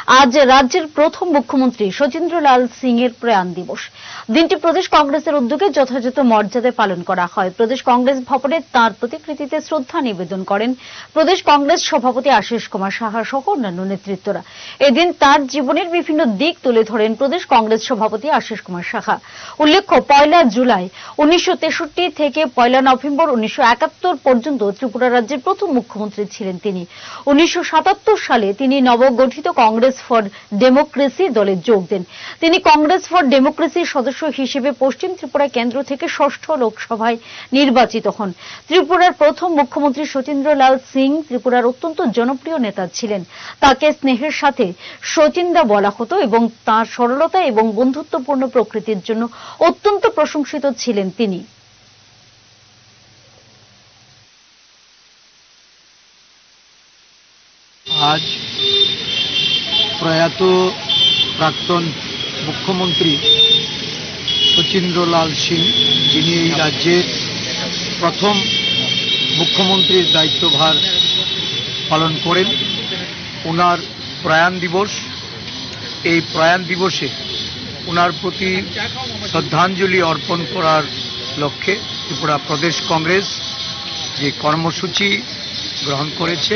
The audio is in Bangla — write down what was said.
আজ রাজ্যের প্রথম মুখ্যমন্ত্রী শচীন্দ্র লাল সিং এর প্রয়াণ দিবস। দিনটি প্রদেশ কংগ্রেসের উদ্যোগে যথাযথ মর্যাদায় পালন করা হয়। প্রদেশ কংগ্রেস ভবনে তাঁর প্রতিকৃতিতে শ্রদ্ধা নিবেদন করেন প্রদেশ কংগ্রেস সভাপতি আশিস কুমার সাহা সহ অন্যান্য নেতৃত্বরা। এদিন তাঁর জীবনের বিভিন্ন দিক তুলে ধরেন প্রদেশ কংগ্রেস সভাপতি আশিস কুমার সাহা। উল্লেখ্য, 1 জুলাই 1963 থেকে 1 নভেম্বর 1971 পর্যন্ত ত্রিপুরা রাজ্যের প্রথম মুখ্যমন্ত্রী ছিলেন তিনি। 1977 সালে তিনি নবগঠিত কংগ্রেস ফর ডেমোক্রেসি দলে যোগ দেন। তিনি কংগ্রেস ফর ডেমোক্রেসির সদস্য হিসেবে পশ্চিম ত্রিপুরা কেন্দ্র থেকে 6ষ্ঠ লোকসভায় নির্বাচিত হন। ত্রিপুরার প্রথম মুখ্যমন্ত্রী শচীন্দ্র লাল সিং ত্রিপুরার অত্যন্ত জনপ্রিয় নেতা ছিলেন। তাকে স্নেহের সাথে শচীন্দা বলা হতো এবং তাঁর সরলতা এবং বন্ধুত্বপূর্ণ প্রকৃতির জন্য অত্যন্ত প্রশংসিত ছিলেন তিনি। আজ প্রয়াত প্রাক্তন মুখ্যমন্ত্রী শচীন্দ্র লাল সিং, যিনি এই রাজ্যের প্রথম মুখ্যমন্ত্রীর দায়িত্বভার পালন করেন, ওনার প্রয়াণ দিবস। এই প্রয়াণ দিবসে ওনার প্রতি শ্রদ্ধাঞ্জলি অর্পণ করার লক্ষ্যে ত্রিপুরা প্রদেশ কংগ্রেস যে কর্মসূচি গ্রহণ করেছে